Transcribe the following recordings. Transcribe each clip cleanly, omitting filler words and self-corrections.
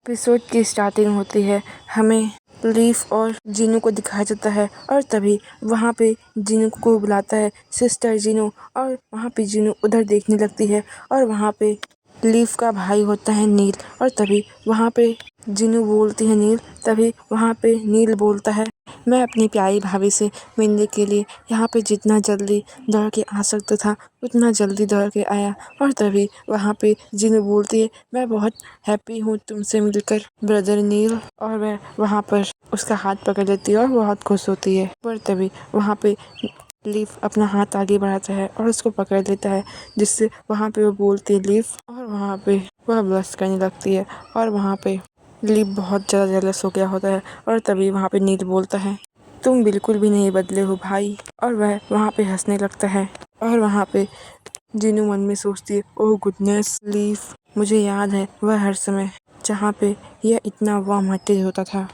Episode की starting होती है। हमें लीफ और जीनू को दिखाया जाता है और तभी वहाँ पे जीनू को बुलाता है सिस्टर जीनू और वहाँ पे जीनू उधर देखने लगती है और वहाँ पे लीफ का भाई होता है नील और तभी वहाँ पे जीनू बोलती है नील, तभी वहाँ पे नील बोलता है मैं अपनी प्यारी भाभी से मिलने के लिए यहाँ पे जितना जल्दी दौड़ के आ सकता था उतना जल्दी दौड़ के आया और तभी वहाँ पे जीनू बोलती है मैं बहुत हैप्पी हूँ तुमसे मिलकर ब्रदर नील, और वह वहाँ पर उसका हाथ पकड़ लेती है और बहुत खुश होती है। पर तभी वहाँ पे लीफ अपना हाथ आगे बढ़ाता है और उसको पकड़ लेता है, जिससे वहाँ पे वो बोलती है लीफ, और वहाँ पे वह ब्लश करने लगती है और वहाँ पे लीफ बहुत ज़्यादा जेलस हो गया होता है और तभी वहाँ पे नील बोलता है तुम बिल्कुल भी नहीं बदले हो भाई, और वह वहाँ पे हंसने लगता है। और वहाँ पे जीनू मन में सोचती है ओह गुडनेस लीफ, मुझे याद है वह हर समय जहाँ पे यह इतना वार्म हार्टेड होता था,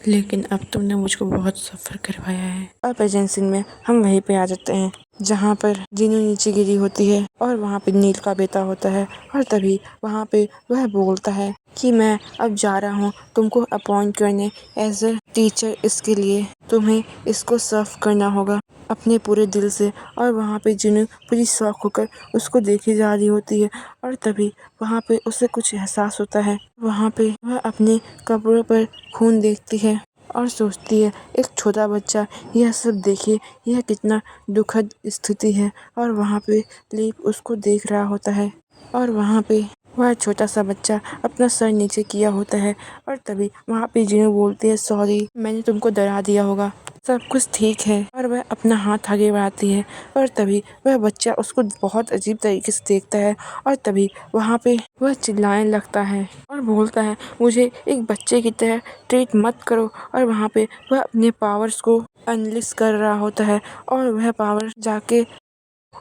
लेकिन अब तुमने मुझको बहुत सफ़र करवाया है। और प्रेजेंट सीन में हम वहीं पे आ जाते हैं जहाँ पर जीनू नीचे गिरी होती है और वहाँ पे नील का बेटा होता है और तभी वहाँ पे वह बोलता है कि मैं अब जा रहा हूँ तुमको अपॉइंट करने एज अ टीचर, इसके लिए तुम्हें इसको सर्व करना होगा अपने पूरे दिल से। और वहाँ पे जीनू पूरी शौक होकर उसको देखी जा रही होती है और तभी वहाँ पे उसे कुछ एहसास होता है। वहाँ पे वह अपने कपड़ों पर खून देखती है और सोचती है एक छोटा बच्चा यह सब देखे, यह कितना दुखद स्थिति है। और वहाँ पे लीफ उसको देख रहा होता है और वहाँ पे वह छोटा सा बच्चा अपना सर नीचे किया होता है और तभी वहाँ पे जीनू बोलती है सॉरी मैंने तुमको डरा दिया होगा, सब कुछ ठीक है। और वह अपना हाथ आगे बढ़ाती है और तभी वह बच्चा उसको बहुत अजीब तरीके से देखता है और तभी वहाँ पे वह चिल्लाने लगता है और बोलता है मुझे एक बच्चे की तरह ट्रीट मत करो। और वहाँ पे वह अपने पावर्स को अनलिस्ट कर रहा होता है और वह पावर जाके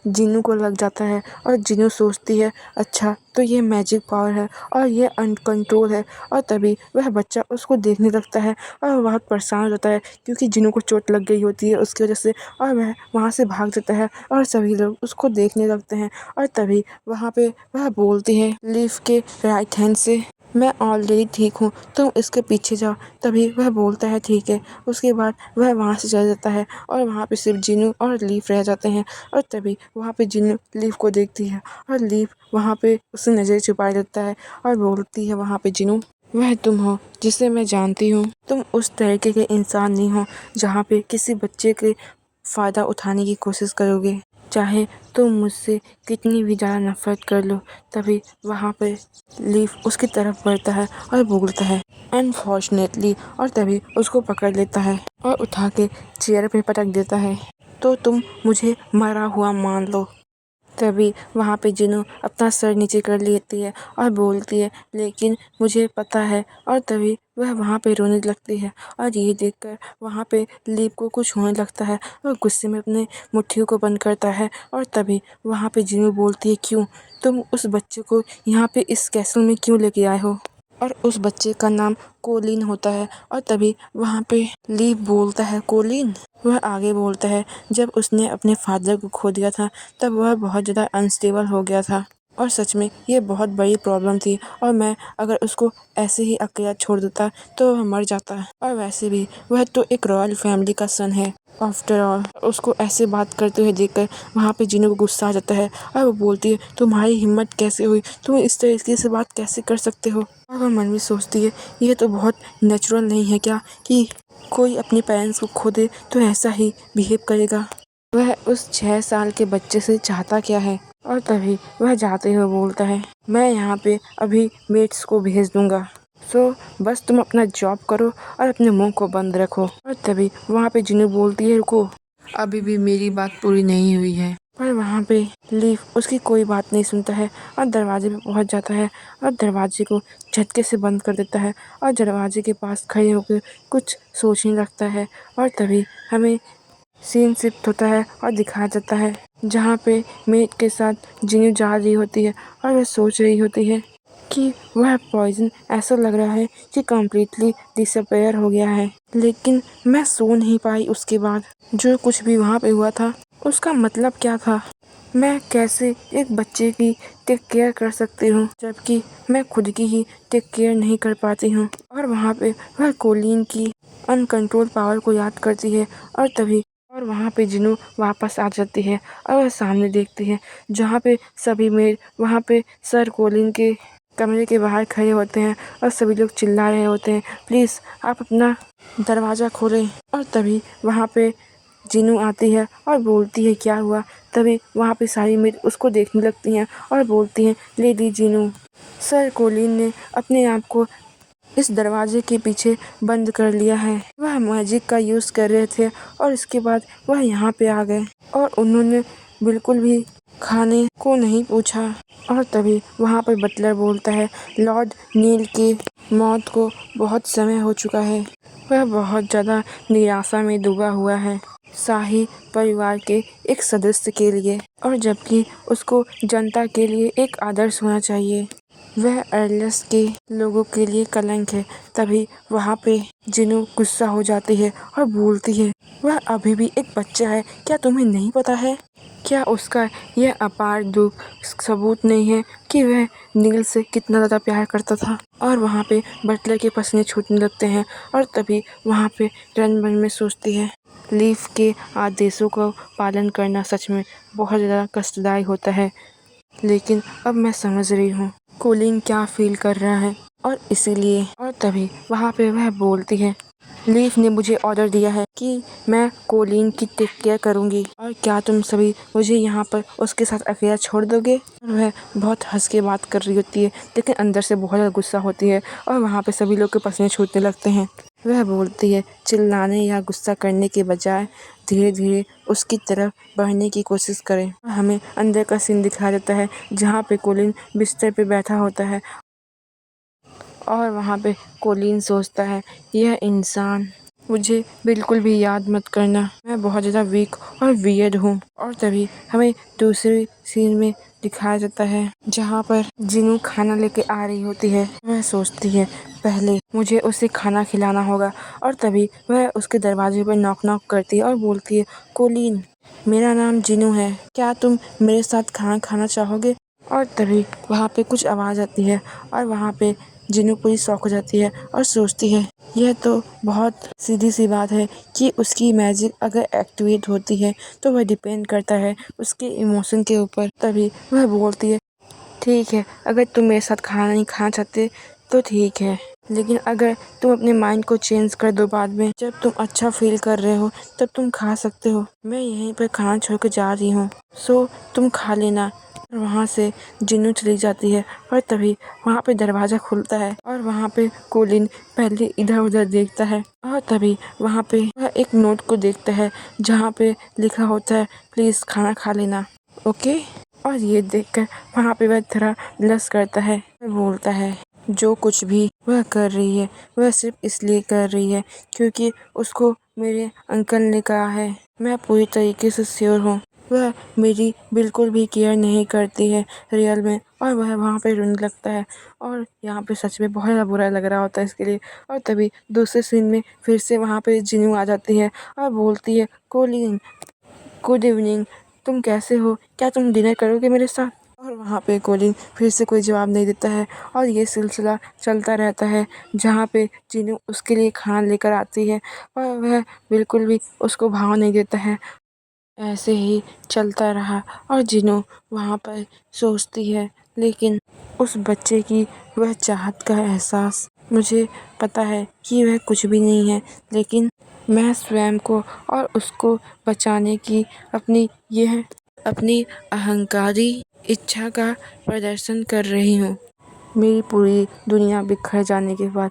जीनू को लग जाता है और जीनू सोचती है अच्छा तो ये मैजिक पावर है और ये अनकंट्रोल है। और तभी वह बच्चा उसको देखने लगता है और बहुत परेशान हो जाता है क्योंकि जीनू को चोट लग गई होती है उसकी वजह से, और वह वहाँ से भाग जाता है और सभी लोग उसको देखने लगते हैं। और तभी वहाँ पे वह बोलती है लीफ के राइट हैंड से मैं ऑलरेडी ठीक हूँ तुम इसके पीछे जाओ, तभी वह बोलता है ठीक है। उसके बाद वह वहाँ से चला जाता है और वहाँ पे सिर्फ जीनू और लीफ रह जाते हैं और तभी वहाँ पे जीनू लीफ को देखती है और लीफ वहाँ पे उससे नज़र छुपा लेता है और बोलती है वहाँ पे जीनू वह तुम हो जिसे मैं जानती हूँ, तुम उस तरीके के इंसान नहीं हो जहाँ पे किसी बच्चे के फ़ायदा उठाने की कोशिश करोगे, चाहे तुम मुझसे कितनी भी ज़्यादा नफरत कर लो। तभी वहाँ पे लीफ उसकी तरफ बढ़ता है और बोलता है अनफॉर्चुनेटली, और तभी उसको पकड़ लेता है और उठा के चेयर पे पटक देता है तो तुम मुझे मरा हुआ मान लो। तभी वहाँ पे जीनू अपना सर नीचे कर लेती है और बोलती है लेकिन मुझे पता है। और तभी वह वहाँ पे रोने लगती है और ये देखकर वहाँ पे लीफ को कुछ होने लगता है और गुस्से में अपने मुट्ठियों को बंद करता है। और तभी वहाँ पे जीनू बोलती है क्यों तुम उस बच्चे को यहाँ पे इस कैसल में क्यों लेके आए हो, और उस बच्चे का नाम कोलिन होता है। और तभी वहाँ पे लीफ बोलता है कोलिन, वह आगे बोलता है जब उसने अपने फादर को खो दिया था तब वह बहुत ज़्यादा अनस्टेबल हो गया था और सच में ये बहुत बड़ी प्रॉब्लम थी, और मैं अगर उसको ऐसे ही अकेला छोड़ देता तो वह मर जाता। और वैसे भी वह तो एक रॉयल फैमिली का सन है आफ्टर ऑल। उसको ऐसे बात करते हुए देखकर वहाँ पे जीनू को गुस्सा आ जाता है और वो बोलती है तुम्हारी हिम्मत कैसे हुई, तुम इस तरीके से बात कैसे कर सकते हो। और वह मन में सोचती है ये तो बहुत नेचुरल नहीं है क्या कि कोई अपने पेरेंट्स को खो दे तो ऐसा ही बिहेव करेगा, वह उस 6 साल के बच्चे से चाहता क्या है। और तभी वह जाते हुए बोलता है मैं यहाँ पे अभी मेट्स को भेज दूंगा, सो बस तुम अपना जॉब करो और अपने मुंह को बंद रखो। और तभी वहाँ पे जीनू बोलती है रुको अभी भी मेरी बात पूरी नहीं हुई है। पर वहाँ पे लीफ उसकी कोई बात नहीं सुनता है और दरवाजे पे पहुँच जाता है और दरवाजे को झटके से बंद कर देता है और दरवाजे के पास खड़े होकर कुछ सोचने लगता है। और तभी हमें सीन शिफ्ट होता है और दिखाया जाता है जहाँ पे मेट के साथ जीनू जा रही होती है और वह सोच रही होती है कि वह पॉइजन ऐसा लग रहा है कि कम्प्लीटली डिसअपेयर हो गया है, लेकिन मैं सो नहीं पाई। उसके बाद जो कुछ भी वहाँ पे हुआ था उसका मतलब क्या था? मैं कैसे एक बच्चे की टेक केयर कर सकती हूँ जबकि मैं खुद की ही टेक केयर नहीं कर पाती हूँ। और वहाँ पे वह कोलिन की अनकंट्रोल पावर को याद करती है और तभी और वहाँ पे जिनू वापस आ जाती है और वह सामने देखती है जहाँ पे सभी मेड वहाँ पे सर कोलिन के कमरे के बाहर खड़े होते हैं और सभी लोग चिल्ला रहे होते हैं, प्लीज़ आप अपना दरवाज़ा खोलें। और तभी वहाँ पे जीनू आती है और बोलती है क्या हुआ। तभी वहाँ पे सारी मेड उसको देखने लगती हैं और बोलती हैं, लेडी जीनू, सर कोलिन ने अपने आप को इस दरवाजे के पीछे बंद कर लिया है। वह मैजिक का यूज़ कर रहे थे और इसके बाद वह यहाँ पे आ गए और उन्होंने बिल्कुल भी खाने को नहीं पूछा। और तभी वहाँ पर बटलर बोलता है, लॉर्ड नील की मौत को बहुत समय हो चुका है। वह बहुत ज़्यादा निराशा में डूबा हुआ है शाही परिवार के एक सदस्य के लिए, और जबकि उसको जनता के लिए एक आदर्श होना चाहिए। वह अर्लस के लोगों के लिए कलंक है। तभी वहाँ पे जिनू गुस्सा हो जाती है और बोलती है, वह अभी भी एक बच्चा है, क्या तुम्हें नहीं पता है? क्या उसका यह अपार दुख सबूत नहीं है कि वह नील से कितना ज़्यादा प्यार करता था? और वहाँ पे बटलर के पसीने छूटने लगते हैं और तभी वहाँ पे रन मन में सोचती है, लीफ के आदेशों का पालन करना सच में बहुत ज़्यादा कष्टदायी होता है, लेकिन अब मैं समझ रही हूँ कोलिन क्या फील कर रहा है और इसीलिए। और तभी वहाँ पे वह बोलती है, लीफ ने मुझे ऑर्डर दिया है कि मैं कोलिन की टेक केयर करूँगी और क्या तुम सभी मुझे यहाँ पर उसके साथ अकेला छोड़ दोगे? और वह बहुत हंस के बात कर रही होती है लेकिन अंदर से बहुत ज़्यादा गुस्सा होती है और वहाँ पे सभी लोग के पसीने छूटने लगते हैं। वह बोलती है, चिल्लाने या गुस्सा करने के बजाय धीरे धीरे उसकी तरफ बढ़ने की कोशिश करें। हमें अंदर का सीन दिखाया जाता है जहाँ पे कोलिन बिस्तर पे बैठा होता है और वहाँ पे कोलिन सोचता है, यह इंसान मुझे बिल्कुल भी याद मत करना, मैं बहुत ज़्यादा वीक और वियर्ड हूँ। और तभी हमें दूसरे सीन में दिखाया जाता है जहाँ पर जिनू खाना लेके आ रही होती है। वह सोचती है पहले मुझे उसे खाना खिलाना होगा और तभी वह उसके दरवाजे पर नॉक नॉक करती है और बोलती है, कोलिन, मेरा नाम जिनू है, क्या तुम मेरे साथ खाना खाना चाहोगे? और तभी वहाँ पे कुछ आवाज़ आती है और वहाँ पे जिनू पूरी शॉक हो जाती है और सोचती है, यह तो बहुत सीधी सी बात है कि उसकी मैजिक अगर एक्टिवेट होती है तो वह डिपेंड करता है उसके इमोशन के ऊपर। तभी वह बोलती है, ठीक है, अगर तुम मेरे साथ खाना नहीं खाना चाहते तो ठीक है, लेकिन अगर तुम अपने माइंड को चेंज कर दो बाद में जब तुम अच्छा फील कर रहे हो तब तुम खा सकते हो। मैं यहीं पर खाना छोड़ कर जा रही हूँ, सो तुम खा लेना। वहाँ से जिन्नू चली जाती है और तभी वहाँ पे दरवाज़ा खुलता है और वहाँ पे कोलिन पहले इधर उधर देखता है और तभी वहाँ पे वह एक नोट को देखता है जहाँ पे लिखा होता है, प्लीज़ खाना खा लेना, ओके। और ये देखकर वहाँ पे वह थोड़ा ब्लश करता है, वह बोलता है, जो कुछ भी वह कर रही है वह सिर्फ इसलिए कर रही है क्योंकि उसको मेरे अंकल ने कहा है। मैं पूरी तरीके से श्योर हूँ वह मेरी बिल्कुल भी केयर नहीं करती है रियल में। और वह वहाँ पे रोने लगता है और यहाँ पे सच में बहुत ज़्यादा बुरा लग रहा होता है इसके लिए। और तभी दूसरे सीन में फिर से वहाँ पे जिनू आ जाती है और बोलती है, कोलिन, गुड इवनिंग, तुम कैसे हो, क्या तुम डिनर करोगे मेरे साथ? और वहाँ पे कोलिन फिर से कोई जवाब नहीं देता है और ये सिलसिला चलता रहता है जहाँ पे जिनू उसके लिए खाना लेकर आती है और वह बिल्कुल भी उसको भाव नहीं देता है। ऐसे ही चलता रहा और जिनू वहाँ पर सोचती है, लेकिन उस बच्चे की वह चाहत का एहसास, मुझे पता है कि वह कुछ भी नहीं है, लेकिन मैं स्वयं को और उसको बचाने की अपनी अहंकारी इच्छा का प्रदर्शन कर रही हूँ। मेरी पूरी दुनिया बिखर जाने के बाद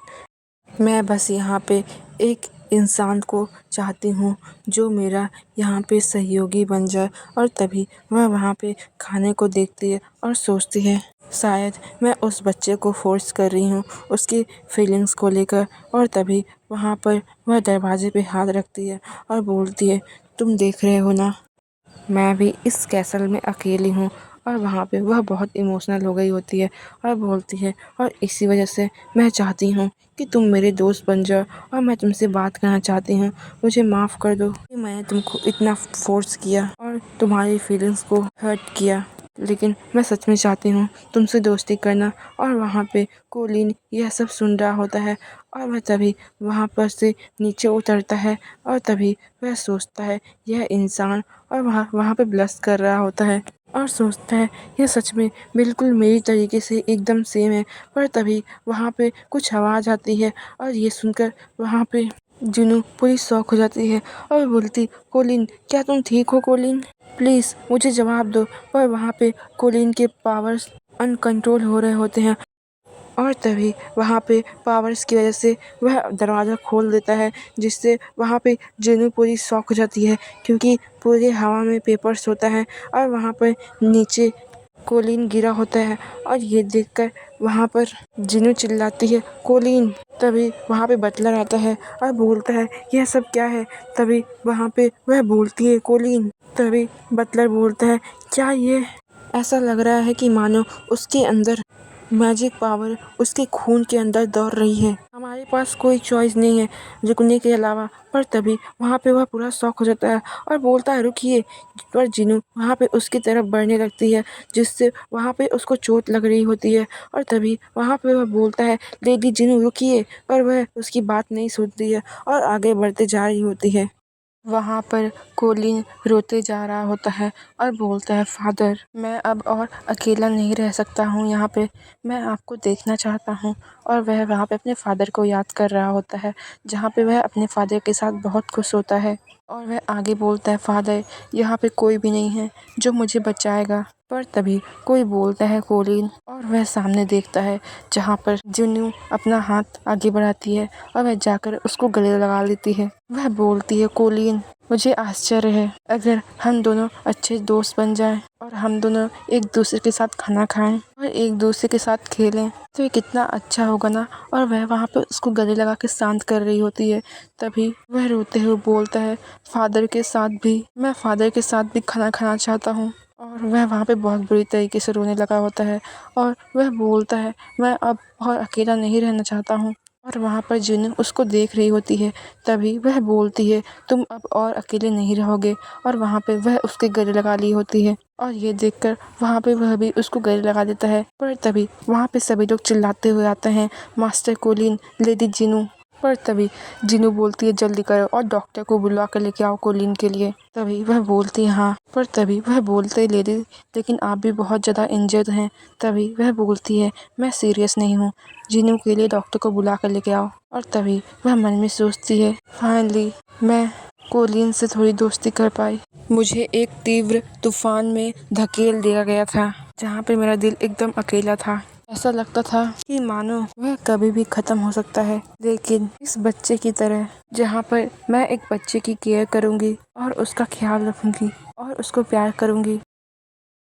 मैं बस यहाँ पे एक इंसान को चाहती हूँ जो मेरा यहाँ पे सहयोगी बन जाए। और तभी वह वहाँ पे खाने को देखती है और सोचती है, शायद मैं उस बच्चे को फोर्स कर रही हूँ उसकी फीलिंग्स को लेकर। और तभी वहाँ पर वह दरवाजे पे हाथ रखती है और बोलती है, तुम देख रहे हो ना, मैं भी इस कैसल में अकेली हूँ और वहाँ पे वह बहुत इमोशनल हो गई होती है और बोलती है, और इसी वजह से मैं चाहती हूँ कि तुम मेरे दोस्त बन जाओ और मैं तुमसे बात करना चाहती हूँ। मुझे माफ़ कर दो कि मैंने तुमको इतना फोर्स किया और तुम्हारी फीलिंग्स को हर्ट किया, लेकिन मैं सच में चाहती हूँ तुमसे दोस्ती करना। और वहाँ पे कोलिन यह सब सुन रहा होता है और वह तभी वहाँ पर से नीचे उतरता है और तभी वह सोचता है यह इंसान, और वहाँ वहाँ पे ब्लश कर रहा होता है और सोचता है यह सच में बिल्कुल मेरी तरीके से एकदम सेम है। पर तभी वहाँ पे कुछ आवाज़ आती है और ये सुनकर वहाँ पे जिनू पूरी शॉक हो जाती है और बोलती, कोलिन क्या तुम ठीक हो कोलिन, प्लीज़ मुझे जवाब दो। पर वहाँ पे कोलिन के पावर्स अनकंट्रोल हो रहे होते हैं और तभी वहाँ पे पावर्स की वजह से वह दरवाज़ा खोल देता है, जिससे वहाँ पे जिनू पूरी शॉक हो जाती है क्योंकि पूरे हवा में पेपर्स होता है और वहाँ पर नीचे कोलिन गिरा होता है। और ये देखकर वहाँ पर जिनू चिल्लाती है, कोलिन। तभी वहाँ पे बटलर आता है और बोलता है यह सब क्या है। तभी वहाँ पे वह बोलती है, कोलिन। तभी बटलर बोलता है, क्या ये ऐसा लग रहा है कि मानो उसके अंदर मैजिक पावर उसके खून के अंदर दौड़ रही है, हमारे पास कोई चॉइस नहीं है रुकने के अलावा। पर तभी वहाँ पे वह पूरा शॉक हो जाता है और बोलता है, रुकिए। पर जिनू वहाँ पे उसकी तरफ बढ़ने लगती है, जिससे वहाँ पे उसको चोट लग रही होती है। और तभी वहाँ पे वह बोलता है, लेडी जिनू रुकिए। पर वह उसकी बात नहीं सुनती है और आगे बढ़ते जा रही होती है। वहाँ पर कोलिन रोते जा रहा होता है और बोलता है, फादर मैं अब और अकेला नहीं रह सकता हूँ यहाँ पे, मैं आपको देखना चाहता हूँ। और वह वहाँ पे अपने फादर को याद कर रहा होता है, जहाँ पे वह अपने फादर के साथ बहुत खुश होता है। और वह आगे बोलता है, फादर यहाँ पे कोई भी नहीं है जो मुझे बचाएगा। पर तभी कोई बोलता है, कोलिन। और वह सामने देखता है जहाँ पर जिन्नू अपना हाथ आगे बढ़ाती है और वह जाकर उसको गले लगा लेती है। वह बोलती है, कोलिन मुझे आश्चर्य है अगर हम दोनों अच्छे दोस्त बन जाएं और हम दोनों एक दूसरे के साथ खाना खाएं और एक दूसरे के साथ खेलें तो ये कितना अच्छा होगा ना। और वह वहाँ पे उसको गले लगा के शांत कर रही होती है। तभी वह रोते हुए बोलता है, फादर के साथ भी, मैं फादर के साथ भी खाना खाना चाहता हूँ। और वह वहाँ पे बहुत बुरी तरीके से रोने लगा होता है और वह बोलता है, मैं अब और अकेला नहीं रहना चाहता हूँ। और वहाँ पर जिन्नू उसको देख रही होती है। तभी वह बोलती है, तुम अब और अकेले नहीं रहोगे। और वहाँ पे वह उसके गले लगा ली होती है और ये देखकर वहाँ पे वह भी उसको गले लगा देता है। पर तभी वहाँ पे सभी लोग चिल्लाते हुए आते हैं, मास्टर कोलिन, लेडी जिनू। पर तभी जिनू बोलती है, जल्दी करो और डॉक्टर को बुला कर लेके आओ कोलिन के लिए। तभी वह बोलती है, हाँ। पर तभी वह बोलते है, लेडी लेकिन आप भी बहुत ज़्यादा इंजर्ड हैं। तभी वह बोलती है, मैं सीरियस नहीं हूँ, जिनू के लिए डॉक्टर को बुला कर लेके आओ। और तभी वह मन में सोचती है, फाइनली मैं कोलिन से थोड़ी दोस्ती कर पाई। मुझे एक तीव्र तूफान में धकेल दिया गया था जहाँ पे मेरा दिल एकदम अकेला था। ऐसा लगता था कि मानो वह कभी भी खत्म हो सकता है, लेकिन इस बच्चे की तरह जहाँ पर मैं एक बच्चे की केयर करूँगी और उसका ख्याल रखूँगी और उसको प्यार करूँगी।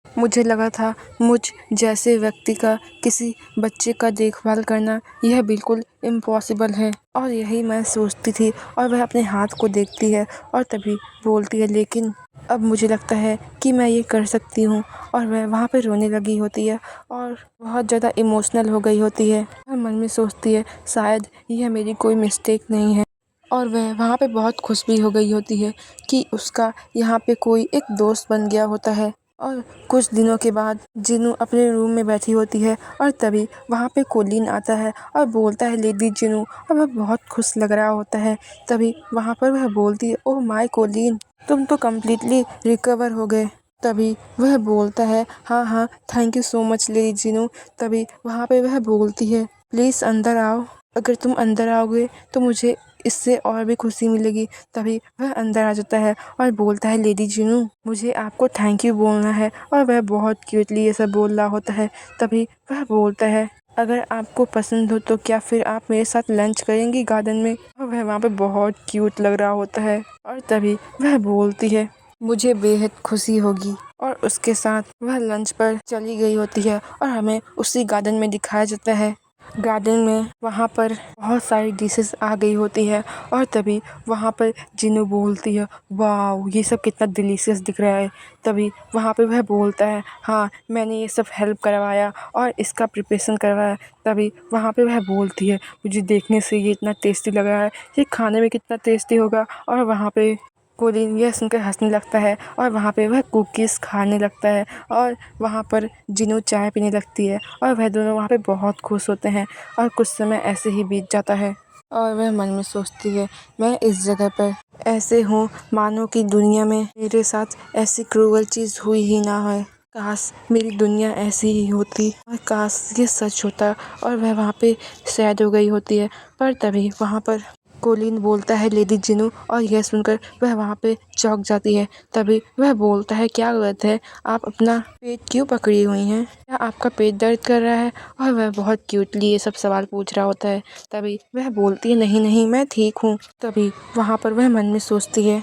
मुझे लगा था मुझ जैसे व्यक्ति का किसी बच्चे का देखभाल करना यह बिल्कुल इम्पॉसिबल है। और यही मैं सोचती थी। और वह अपने हाथ को देखती है और तभी बोलती है, लेकिन अब मुझे लगता है कि मैं ये कर सकती हूँ। और वह वहाँ पे रोने लगी होती है और बहुत ज़्यादा इमोशनल हो गई होती है। वह मन में सोचती है, शायद यह मेरी कोई मिस्टेक नहीं है। और वह वहाँ पे बहुत खुश भी हो गई होती है कि उसका यहाँ पे कोई एक दोस्त बन गया होता है। और कुछ दिनों के बाद जिनू अपने रूम में बैठी होती है और तभी वहाँ पे कोलिन आता है और बोलता है, लेडी जिनू। और वह बहुत खुश लग रहा होता है। तभी वहाँ पर वह बोलती है, ओह माय कोलिन, तुम तो कम्प्लीटली रिकवर हो गए। तभी वह बोलता है, हाँ हाँ thank you so much lady Jinu. तभी वहाँ पे वह बोलती है, प्लीज़ अंदर आओ, अगर तुम अंदर आओगे तो मुझे इससे और भी खुशी मिलेगी। तभी वह अंदर आ जाता है और बोलता है, लेडी जिनू मुझे आपको थैंक यू बोलना है। और वह बहुत क्यूटली ये सब बोल रहा होता है। तभी वह बोलता है, अगर आपको पसंद हो तो क्या फिर आप मेरे साथ लंच करेंगी गार्डन में। और वह वहाँ पे बहुत क्यूट लग रहा होता है। और तभी वह बोलती है, मुझे बेहद खुशी होगी। और उसके साथ वह लंच पर चली गई होती है और हमें उसी गार्डन में दिखाया जाता है। गार्डन में वहाँ पर बहुत सारी डिशेस आ गई होती है और तभी वहाँ पर जिन्नू बोलती है, वाह ये सब कितना डिलीशियस दिख रहा है। तभी वहाँ पे वह बोलता है, हाँ मैंने ये सब हेल्प करवाया और इसका प्रिपरेशन करवाया। तभी वहाँ पे वह बोलती है, मुझे देखने से ये इतना टेस्टी लग रहा है, ये खाने में कितना टेस्टी होगा। और वहाँ पे कोलिन यह सुनकर हंसने लगता है और वहाँ पे वह कुकीज़ खाने लगता है और वहाँ पर जिन्नू चाय पीने लगती है और वह दोनों वहाँ पे बहुत खुश होते हैं। और कुछ समय ऐसे ही बीत जाता है और वह मन में सोचती है, मैं इस जगह पर ऐसे हूँ मानो कि दुनिया में मेरे साथ ऐसी क्रूअल चीज़ हुई ही ना है। काश मेरी दुनिया ऐसी ही होती और काश ये सच होता। और वह वहाँ पे सैड हो गई होती है। पर तभी वहाँ पर कोलिन बोलता है, लेडी जिन्नू, और यह सुनकर वह वहाँ पे चौंक जाती है। तभी वह बोलता है, क्या बात है, आप अपना पेट क्यों पकड़ी हुई हैं? क्या आपका पेट दर्द कर रहा है? और वह बहुत क्यूटली ये सब सवाल पूछ रहा होता है। तभी वह बोलती है, नहीं नहीं मैं ठीक हूँ। तभी वहाँ पर वह मन में सोचती है,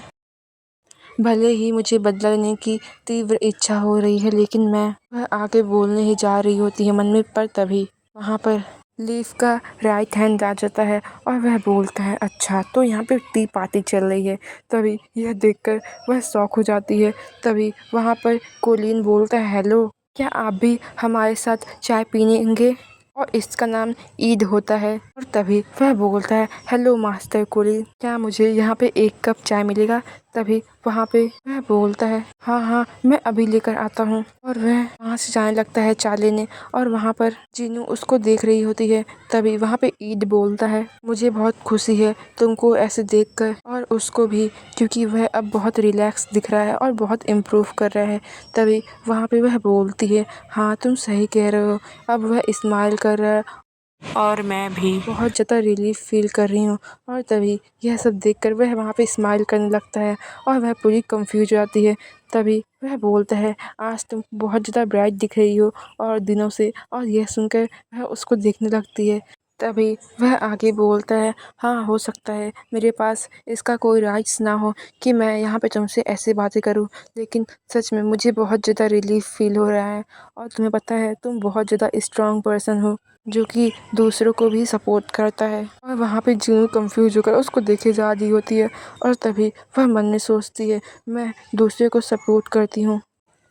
भले ही मुझे बदला लेने की तीव्र इच्छा हो रही है, लेकिन मैं वह आगे बोलने ही जा रही होती है मन में। पर तभी वहाँ पर लीफ का राइट हैंड आ जाता है और वह बोलता है, अच्छा तो यहाँ पे टी पार्टी चल रही है। तभी यह देखकर वह शॉक हो जाती है। तभी वहाँ पर कोलिन बोलता है, हेलो, क्या आप भी हमारे साथ चाय पीनेंगे? और इसका नाम ईद होता है। और तभी वह बोलता है, हेलो मास्टर कोलिन, क्या मुझे यहाँ पे एक कप चाय मिलेगा? तभी वहाँ पे वह बोलता है, हाँ हाँ मैं अभी लेकर आता हूँ। और वह वहाँ से जाने लगता है चाय लेने और वहाँ पर जिन्नू उसको देख रही होती है। तभी वहाँ पे ईद बोलता है, मुझे बहुत खुशी है तुमको ऐसे देखकर, और उसको भी, क्योंकि वह अब बहुत रिलैक्स दिख रहा है और बहुत इम्प्रूव कर रहा है। तभी वहाँ पे वह बोलती है, हाँ तुम सही कह रहे हो। अब वह स्माइल कर रहा है और मैं भी बहुत ज़्यादा रिलीफ फील कर रही हूँ। और तभी यह सब देखकर वह वहाँ पे स्माइल करने लगता है और वह पूरी कंफ्यूज हो जाती है। तभी वह बोलता है, आज तुम बहुत ज़्यादा ब्राइट दिख रही हो और दिनों से। और यह सुनकर वह उसको देखने लगती है। तभी वह आगे बोलता है, हाँ हो सकता है मेरे पास इसका कोई राइट्स ना हो कि मैं यहाँ पे तुमसे ऐसे बातें करूँ, लेकिन सच में मुझे बहुत ज़्यादा रिलीफ फील हो रहा है। और तुम्हें पता है तुम बहुत ज़्यादा स्ट्रांग पर्सन हो जो कि दूसरों को भी सपोर्ट करता है। और वहाँ पे जिन्नू कंफ्यूज होकर उसको देखे जा रही होती है। और तभी वह मन में सोचती है, मैं दूसरे को सपोर्ट करती हूँ।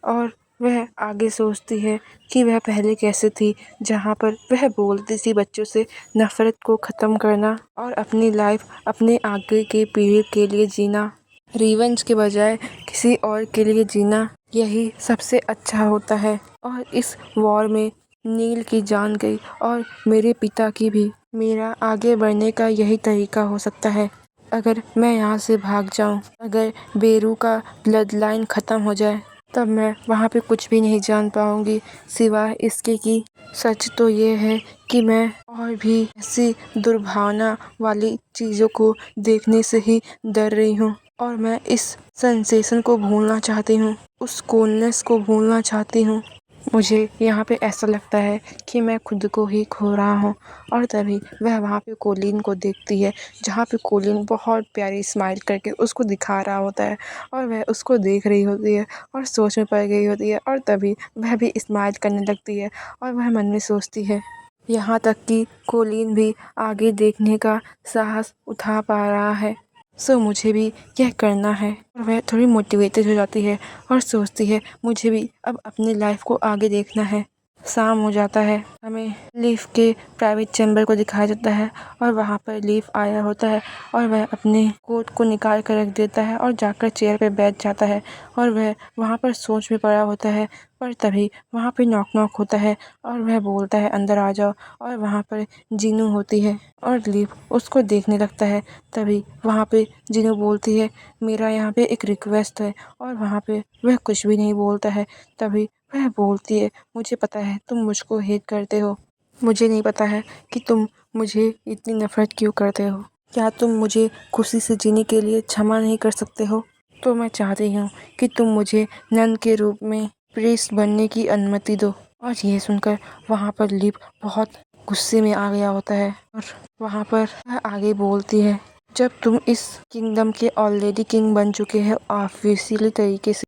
और वह आगे सोचती है कि वह पहले कैसे थी, जहाँ पर वह बोलती थी बच्चों से नफ़रत को ख़त्म करना और अपनी लाइफ अपने आगे के पीढ़ी के लिए जीना, रिवेंज के बजाय किसी और के लिए जीना, यही सबसे अच्छा होता है। और इस वॉर में नील की जान गई और मेरे पिता की भी। मेरा आगे बढ़ने का यही तरीका हो सकता है। अगर मैं यहाँ से भाग जाऊँ, अगर बेरू का ब्लड लाइन ख़त्म हो जाए, तब मैं वहाँ पे कुछ भी नहीं जान पाऊँगी सिवाय इसके कि सच तो ये है कि मैं और भी ऐसी दुर्भावना वाली चीज़ों को देखने से ही डर रही हूँ। और मैं इस सेंसेशन को भूलना चाहती हूँ, उस कूलनेस को भूलना चाहती हूँ। मुझे यहाँ पे ऐसा लगता है कि मैं खुद को ही खो रहा हूँ। और तभी वह वहाँ पे कोलिन को देखती है, जहाँ पे कोलिन बहुत प्यारी स्माइल करके उसको दिखा रहा होता है। और वह उसको देख रही होती है और सोच में पड़ गई होती है। और तभी वह भी स्माइल करने लगती है और वह मन में सोचती है, यहाँ तक कि कोलिन भी आगे देखने का साहस उठा पा रहा है, सो मुझे भी यह करना है। और वह थोड़ी मोटिवेटेड हो जाती है और सोचती है, मुझे भी अब अपनी लाइफ को आगे देखना है। शाम हो जाता है, हमें लीफ के प्राइवेट चैम्बर को दिखाया जाता है और वहाँ पर लीफ आया होता है और वह अपने कोट को निकाल कर रख देता है और जाकर चेयर पे बैठ जाता है। और वह वहाँ पर सोच में पड़ा होता है। पर तभी वहाँ पे नॉक नॉक होता है और वह बोलता है, अंदर आ जाओ। और वहाँ पर जिन्नू होती है और लीफ उसको देखने लगता है। तभी वहाँ पे जिन्नू बोलती है, मेरा यहाँ पे एक रिक्वेस्ट है। और वहाँ पे वह कुछ भी नहीं बोलता है। तभी वह बोलती है, मुझे पता है तुम मुझको हेट करते हो, मुझे नहीं पता है कि तुम मुझे इतनी नफ़रत क्यों करते हो। क्या तुम मुझे खुशी से जीने के लिए क्षमा नहीं कर सकते हो? तो मैं चाहती हूँ कि तुम मुझे नन के रूप में प्रीस्ट बनने की अनुमति दो। और ये सुनकर वहाँ पर लीफ बहुत गुस्से में आ गया होता है और वहाँ पर वह आगे बोलती है, जब तुम इस किंगडम के ऑलरेडी किंग बन चुके हैं ऑफिशियली तरीके से,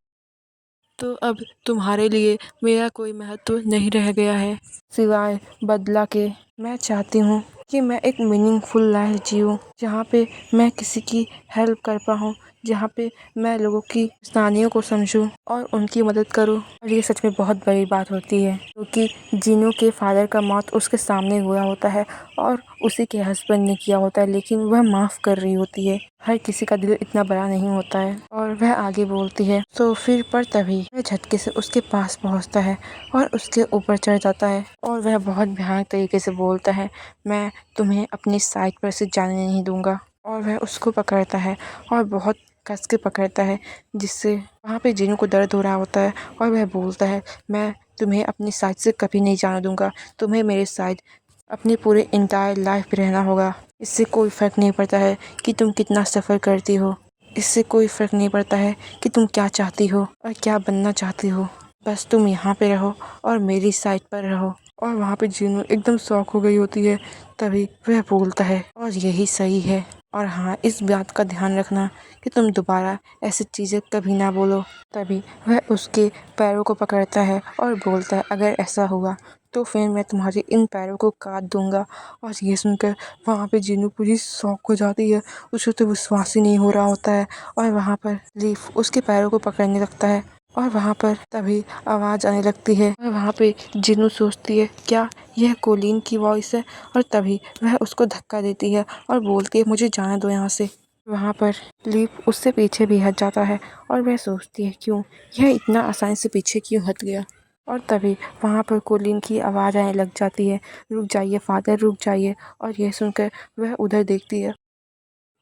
तो अब तुम्हारे लिए मेरा कोई महत्व नहीं रह गया है सिवाय बदला के। मैं चाहती हूँ कि मैं एक मीनिंगफुल लाइफ जीऊँ, जहाँ पे मैं किसी की हेल्प कर पाऊँ, जहाँ पे मैं लोगों की परेशानियों को समझूं और उनकी मदद करूं। और ये सच में बहुत बड़ी बात होती है, क्योंकि जीनू के फादर का मौत उसके सामने हुआ होता है और उसी के हस्बैंड ने किया होता है, लेकिन वह माफ़ कर रही होती है। हर किसी का दिल इतना बड़ा नहीं होता है। और वह आगे बोलती है तो फिर पर तभी वह झटके से उसके पास पहुंचता है और उसके ऊपर चढ़ जाता है और वह बहुत भयानक तरीके से बोलता है, मैं तुम्हें अपनी साइड पर से जाने नहीं दूंगा। और वह उसको पकड़ता है और बहुत कस के पकड़ता है, जिससे वहाँ पे जीनू को दर्द हो रहा होता है और वह बोलता है, मैं तुम्हें अपनी साइड से कभी नहीं जाने दूंगा, तुम्हें मेरे साइड अपनी पूरे इंटायर लाइफ पे रहना होगा। इससे कोई फ़र्क नहीं पड़ता है कि तुम कितना सफ़र करती हो, इससे कोई फ़र्क नहीं पड़ता है कि तुम क्या चाहती हो और क्या बनना चाहती हो, बस तुम यहाँ पे रहो और मेरी साइड पर रहो। और वहाँ पे जीनू एकदम शॉक हो गई होती है। तभी वह बोलता है, और यही सही है, और हाँ, इस बात का ध्यान रखना कि तुम दोबारा ऐसी चीज़ें कभी ना बोलो। तभी वह उसके पैरों को पकड़ता है और बोलता है, अगर ऐसा हुआ तो फिर मैं तुम्हारे इन पैरों को काट दूंगा। और ये सुनकर वहाँ पे जीनू पूरी शॉक हो जाती है, उसे तो विश्वास ही नहीं हो रहा होता है। और वहाँ पर लीफ उसके पैरों को पकड़ने लगता है और वहाँ पर तभी आवाज़ आने लगती है और वहाँ पे जीनू सोचती है, क्या यह कोलिन की वॉइस है। और तभी वह उसको धक्का देती है और बोलती है, मुझे जाने दो यहाँ से। वहाँ पर लीफ उससे पीछे भी हट जाता है और वह सोचती है, क्यों यह इतना आसानी से पीछे क्यों हट गया। और तभी वहाँ पर कोलिन की आवाज़ आने लग जाती है, रुक जाइए फादर, रुक जाइए। और यह सुनकर वह उधर देखती है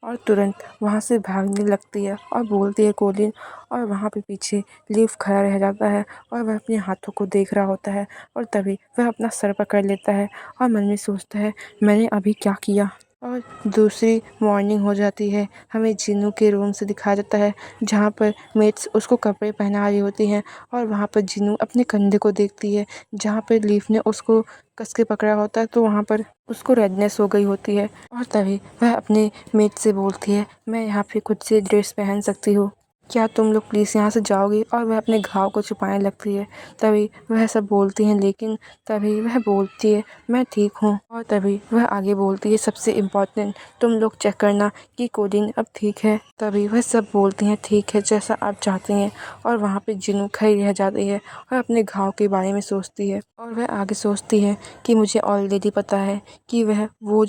और तुरंत वहाँ से भागने लगती है और बोलती है, कोलिन। और वहाँ पे पीछे लीफ खड़ा रह जाता है और वह अपने हाथों को देख रहा होता है। और तभी वह अपना सर पकड़ लेता है और मन में सोचता है, मैंने अभी क्या किया। और दूसरी मॉर्निंग हो जाती है। हमें जीनू के रूम से दिखाया जाता है, जहाँ पर मेट्स उसको कपड़े पहना रही होती हैं और वहाँ पर जीनू अपने कंधे को देखती है, जहाँ पर लीफ ने उसको कस के पकड़ा होता है, तो वहाँ पर उसको रेडनेस हो गई होती है। और तभी वह अपने मेट से बोलती है, मैं यहाँ पे खुद से ड्रेस पहन सकती हूँ, क्या तुम लोग प्लीज़ यहाँ से जाओगी। और वह अपने घाव को छुपाने लगती है। तभी वह सब बोलती हैं, लेकिन तभी वह बोलती है, मैं ठीक हूँ। और तभी वह आगे बोलती है, सबसे इम्पोर्टेंट तुम लोग चेक करना कि कोलिन अब ठीक है। तभी वह सब बोलती हैं, ठीक है, जैसा आप चाहती हैं। और वहाँ पे जीनू खड़ी रह जाती है और अपने घाव के बारे में सोचती है। और वह आगे सोचती है कि मुझे ऑलरेडी पता है कि वह वो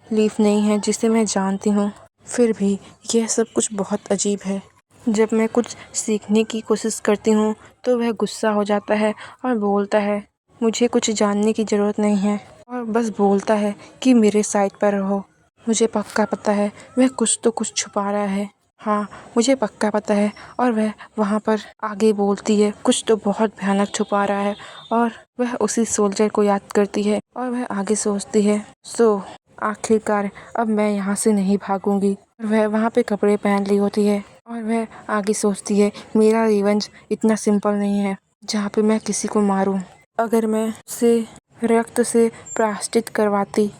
लीफ नहीं है जिसे मैं जानती हूँ, फिर भी यह सब कुछ बहुत अजीब है। जब मैं कुछ सीखने की कोशिश करती हूँ तो वह गुस्सा हो जाता है और बोलता है, मुझे कुछ जानने की ज़रूरत नहीं है। और बस बोलता है कि मेरे साइड पर रहो। मुझे पक्का पता है वह कुछ छुपा रहा है। हाँ, मुझे पक्का पता है। और वह वहाँ पर आगे बोलती है, कुछ तो बहुत भयानक छुपा रहा है। और वह उसी सोल्जर को याद करती है और वह आगे सोचती है, आखिरकार अब मैं यहाँ से नहीं भागूंगी। और वह वहाँ पे कपड़े पहन ली होती है और वह आगे सोचती है, मेरा रिवेंज इतना सिंपल नहीं है जहाँ पे मैं किसी को मारूं। अगर मैं उसे रक्त से प्रायश्चित करवाती,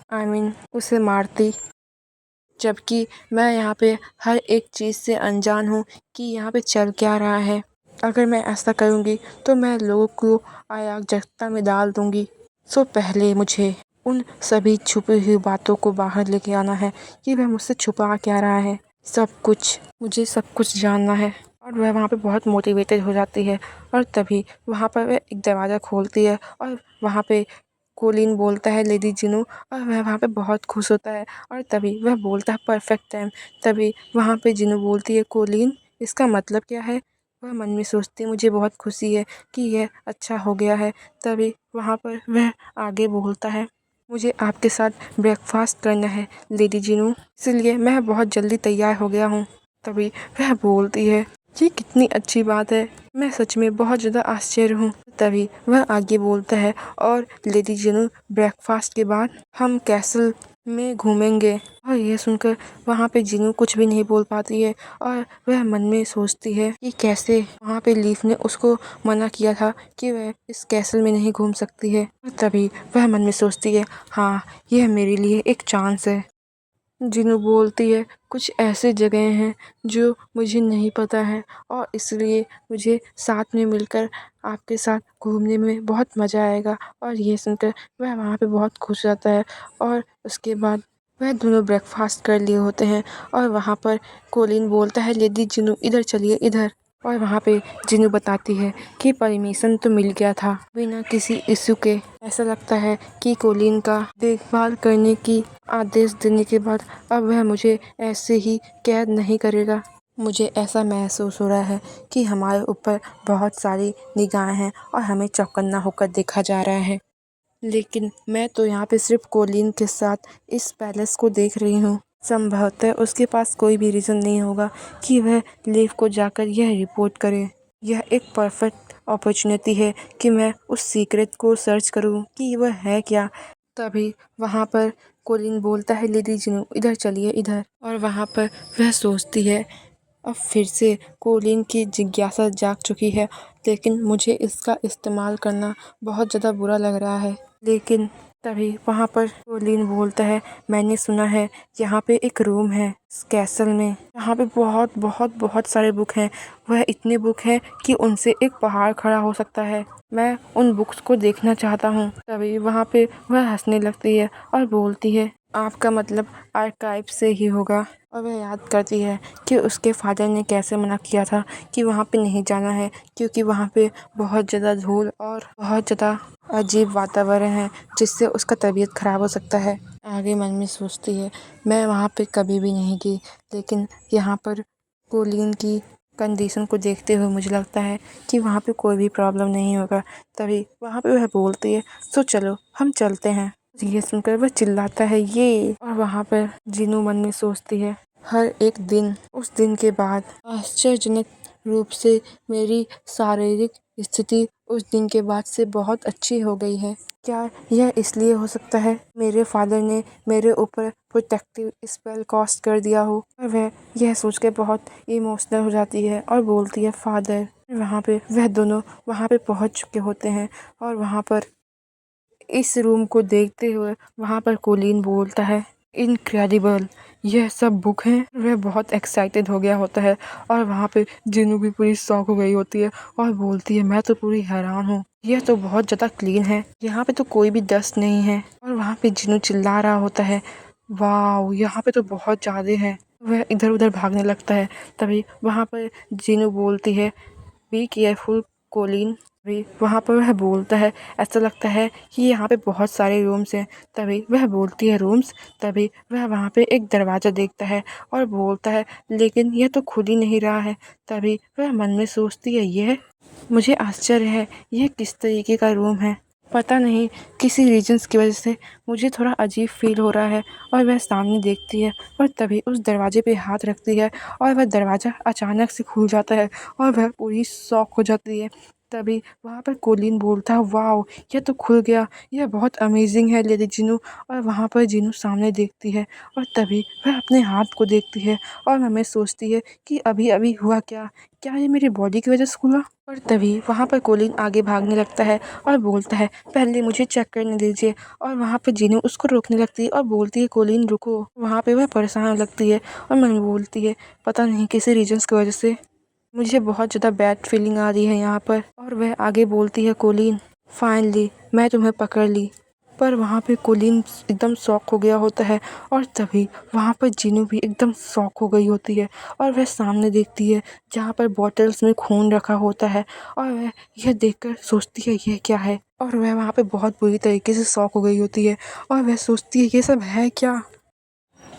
उसे मारती, जबकि मैं यहाँ पे हर एक चीज़ से अनजान हूँ कि यहाँ पे चल क्या रहा है। अगर मैं ऐसा करूँगी तो मैं लोगों को अराजकता में डाल दूँगी। पहले मुझे उन सभी छुपी हुई बातों को बाहर लेके आना है कि वह मुझसे छुपा क्या रहा है। मुझे सब कुछ जानना है। और वह वहाँ पे बहुत मोटिवेटेड हो जाती है। और तभी वहाँ पर वह एक दरवाज़ा खोलती है और वहाँ पे कोलिन बोलता है, लेडी जीनू। और वह वहाँ पे बहुत खुश होता है। और तभी वह बोलता है, परफेक्ट टाइम। तभी वहाँ पे जीनू बोलती है, कोलिन इसका मतलब क्या है। वह मन में सोचती है, मुझे बहुत खुशी है कि यह अच्छा हो गया है। तभी वहाँ पर वह आगे बोलता है, मुझे आपके साथ ब्रेकफास्ट करना है लेडी जीनू, इसलिए मैं बहुत जल्दी तैयार हो गया हूँ। तभी वह बोलती है, ये कितनी अच्छी बात है, मैं सच में बहुत ज़्यादा आश्चर्य हूँ। तभी वह आगे बोलता है, और लेडी जीनू ब्रेकफास्ट के बाद हम कैसल में घूमेंगे। और यह सुनकर वहाँ पे जीनू कुछ भी नहीं बोल पाती है और वह मन में सोचती है कि कैसे वहाँ पे लीफ ने उसको मना किया था कि वह इस कैसल में नहीं घूम सकती है। तभी वह मन में सोचती है, हाँ, यह मेरे लिए एक चांस है। जिन्हों बोलती है कुछ ऐसी जगह हैं जो मुझे नहीं पता है और इसलिए मुझे साथ में मिलकर आपके साथ घूमने में बहुत मज़ा आएगा। और ये सुनकर वह वहाँ पे बहुत खुश रहता है और उसके बाद वह दोनों ब्रेकफास्ट कर लिए होते हैं और वहाँ पर कोलिन बोलता है लेडी जिनू इधर चलिए इधर। और वहाँ पे जिनू बताती है कि परमिशन तो मिल गया था बिना किसी इशू के। ऐसा लगता है कि कोलिन का देखभाल करने की आदेश देने के बाद अब वह मुझे ऐसे ही कैद नहीं करेगा। मुझे ऐसा महसूस हो रहा है कि हमारे ऊपर बहुत सारी निगाहें हैं और हमें चौकन्ना होकर देखा जा रहा है। लेकिन मैं तो यहाँ पे सिर्फ कोलिन के साथ इस पैलेस को देख रही हूँ। संभवतः उसके पास कोई भी रीज़न नहीं होगा कि वह लीव को जाकर यह रिपोर्ट करे। यह एक परफेक्ट अपॉर्चुनिटी है कि मैं उस सीक्रेट को सर्च करूँ कि वह है क्या। तभी वहाँ पर कोलिन बोलता है लेडी जिनू इधर चलिए इधर। और वहाँ पर वह सोचती है अब फिर से कोलिन की जिज्ञासा जाग चुकी है, लेकिन मुझे इसका इस्तेमाल करना बहुत ज़्यादा बुरा लग रहा है। लेकिन तभी वहाँ पर कोलिन बोलता है मैंने सुना है यहाँ पे एक रूम है इस कैसल में, यहाँ पे बहुत बहुत बहुत सारे बुक हैं। वह इतने बुक हैं कि उनसे एक पहाड़ खड़ा हो सकता है। मैं उन बुक्स को देखना चाहता हूँ। तभी वहाँ पे वह हंसने लगती है और बोलती है आपका मतलब आर्काइव से ही होगा। और वह याद करती है कि उसके फादर ने कैसे मना किया था कि वहाँ पे नहीं जाना है क्योंकि वहाँ पे बहुत ज़्यादा धूल और बहुत ज़्यादा अजीब वातावरण है जिससे उसका तबीयत ख़राब हो सकता है। आगे मन में सोचती है मैं वहाँ पे कभी भी नहीं गई, लेकिन यहाँ पर कोलिन की कंडीशन को देखते हुए मुझे लगता है कि वहाँ पे कोई भी प्रॉब्लम नहीं होगा। तभी वहाँ पे वह बोलती है तो चलो हम चलते हैं। ये सुनकर वह चिल्लाता है ये। और वहाँ पर जिनू मन में सोचती है हर एक दिन उस दिन के बाद आश्चर्यजनक रूप से मेरी शारीरिक स्थिति उस दिन के बाद से बहुत अच्छी हो गई है। क्या यह इसलिए हो सकता है मेरे फादर ने मेरे ऊपर प्रोटेक्टिव स्पेल कास्ट कर दिया हो। और वह यह सोच के बहुत इमोशनल हो जाती है और बोलती है फादर। वहाँ पे वह दोनों वहाँ पे पहुँच चुके होते हैं और वहाँ पर इस रूम को देखते हुए वहाँ पर कोलिन बोलता है इनक्रेडिबल यह सब बुक हैं। वह बहुत एक्साइटेड हो गया होता है और वहाँ पे जिनू भी पूरी शॉक हो गई होती है और बोलती है मैं तो पूरी हैरान हूँ, यह तो बहुत ज़्यादा क्लीन है, यहाँ पे तो कोई भी डस्ट नहीं है। और वहाँ पे जिनू चिल्ला रहा होता है वाह यहाँ पे तो बहुत ज़्यादा है। वह इधर उधर भागने लगता है। तभी वहाँ पर जिनू बोलती है बी केयरफुल कोलिन। भी वहाँ पर वह बोलता है ऐसा लगता है कि यहाँ पे बहुत सारे रूम्स हैं। तभी वह बोलती है रूम्स। तभी वह वहाँ पे एक दरवाज़ा देखता है और बोलता है लेकिन यह तो खुल ही नहीं रहा है। तभी वह मन में सोचती है यह मुझे आश्चर्य है यह किस तरीके का रूम है, पता नहीं किसी रीजन्स की वजह से मुझे थोड़ा अजीब फील हो रहा है। और वह सामने देखती है और तभी उस दरवाजे पे हाथ रखती है और वह दरवाज़ा अचानक से खुल जाता है और वह पूरी शॉक हो जाती है। तभी वहाँ पर कोलिन बोलता है वाओ यह तो खुल गया, यह बहुत अमेजिंग है लेडी जिनू। और वहाँ पर जिनू सामने देखती है और तभी वह अपने हाथ को देखती है और हमें सोचती है कि अभी अभी हुआ क्या, क्या ये मेरी बॉडी की वजह से खुला। और तभी वहाँ पर कोलिन आगे भागने लगता है और बोलता है पहले मुझे चेक करने दीजिए। और वहाँ पर जिनू उसको रोकने लगती है और बोलती है कोलिन रुको। वहाँ पे वह परेशान होने लगती है और मन बोलती है पता नहीं किसी रीजन्स की वजह से मुझे बहुत ज़्यादा बैड फीलिंग आ रही है यहाँ पर। और वह आगे बोलती है कोलिन फाइनली मैं तुम्हें पकड़ ली। पर वहाँ पे कोलिन एकदम शॉक हो गया होता है और तभी वहाँ पर जिनू भी एकदम शॉक हो गई होती है और वह सामने देखती है जहाँ पर बॉटल्स में खून रखा होता है और वह यह देखकर सोचती है यह क्या है। और वह वहाँ पे बहुत बुरी तरीके से शॉक हो गई होती है और वह सोचती है ये सब है क्या।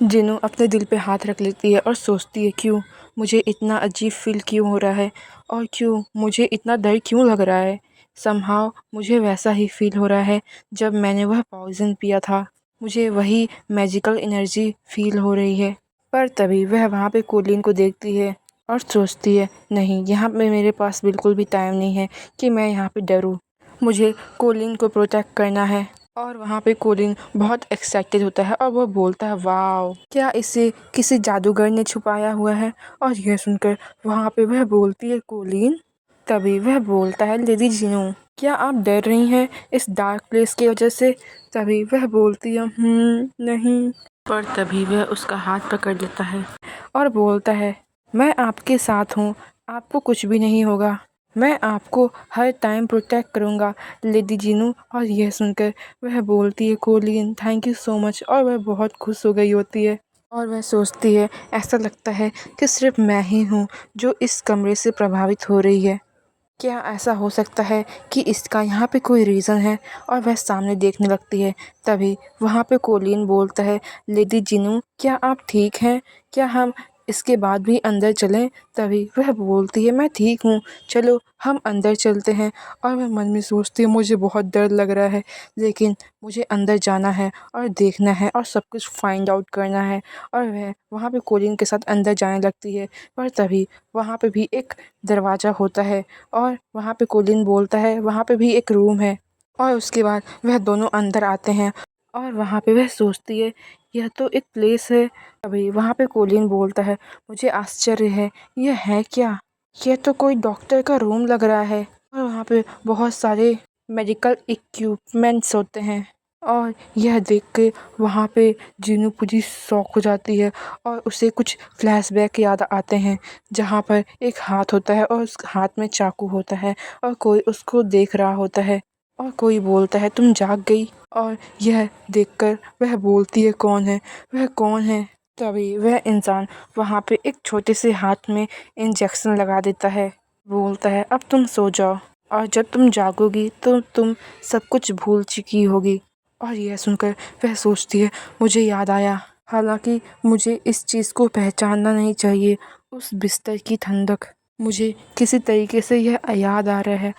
जिनू अपने दिल पे हाथ रख लेती है और सोचती है क्यों मुझे इतना अजीब फील क्यों हो रहा है और क्यों मुझे इतना डर क्यों लग रहा है। समहाउ मुझे वैसा ही फील हो रहा है जब मैंने वह पॉइजन पिया था, मुझे वही मैजिकल एनर्जी फील हो रही है। पर तभी वह वहाँ पे कोलिन को देखती है और सोचती है नहीं यहाँ पे मेरे पास बिल्कुल भी टाइम नहीं है कि मैं यहाँ पे डरूँ, मुझे कोलिन को प्रोटेक्ट करना है। और वहाँ पे कोलिन बहुत एक्साइटेड होता है और वो बोलता है वाओ क्या इसे किसी जादूगर ने छुपाया हुआ है। और यह सुनकर वहाँ पे वह बोलती है कोलिन। तभी वह बोलता है लेडी जिनू क्या आप डर रही हैं इस डार्क प्लेस की वजह से। तभी वह बोलती है नहीं। पर तभी वह उसका हाथ पकड़ लेता है और बोलता है, मैं आपके साथ हूँ, आपको कुछ भी नहीं होगा, मैं आपको हर टाइम प्रोटेक्ट करूँगा लेडी जीनू। और यह सुनकर वह बोलती है, Colin thank you so much. और वह बहुत खुश हो गई होती है और वह सोचती है, ऐसा लगता है कि सिर्फ मैं ही हूँ जो इस कमरे से प्रभावित हो रही है। क्या ऐसा हो सकता है कि इसका यहाँ पे कोई रीज़न है? और वह सामने देखने लगती है। तभी वहाँ पे कोलिन बोलता है, लेडी जिनू क्या आप ठीक हैं? क्या हम इसके बाद भी अंदर चलें? तभी वह बोलती है, मैं ठीक हूँ, चलो हम अंदर चलते हैं। और वह मन में सोचती है, मुझे बहुत डर लग रहा है, लेकिन मुझे अंदर जाना है और देखना है और सब कुछ फाइंड आउट करना है। और वह वहाँ पे कोलिन के साथ अंदर जाने लगती है। पर तभी वहाँ पे भी एक दरवाज़ा होता है और वहाँ पे कोलिन बोलता है, वहाँ पे भी एक रूम है। और उसके बाद वह दोनों अंदर आते हैं और वहाँ पे वह सोचती है, यह तो एक प्लेस है। अभी वहाँ पे कोलिन बोलता है, मुझे आश्चर्य है, यह है क्या? यह तो कोई डॉक्टर का रूम लग रहा है। और वहाँ पे बहुत सारे मेडिकल इक्विपमेंट्स होते हैं। और यह देख के वहाँ पे जीनू पूरी शॉक हो जाती है और उसे कुछ फ्लैशबैक याद आते हैं, जहाँ पर एक हाथ होता है और उस हाथ में चाकू होता है और कोई उसको देख रहा होता है और कोई बोलता है, तुम जाग गई? और यह देखकर वह बोलती है, कौन है? वह कौन है? तभी वह इंसान वहाँ पे एक छोटे से हाथ में इंजेक्शन लगा देता है, बोलता है, अब तुम सो जाओ और जब तुम जागोगी तो तुम सब कुछ भूल चुकी होगी। और यह सुनकर वह सोचती है, मुझे याद आया, हालांकि मुझे इस चीज़ को पहचानना नहीं चाहिए, उस बिस्तर की ठंडक, मुझे किसी तरीके से यह याद आ रहा है।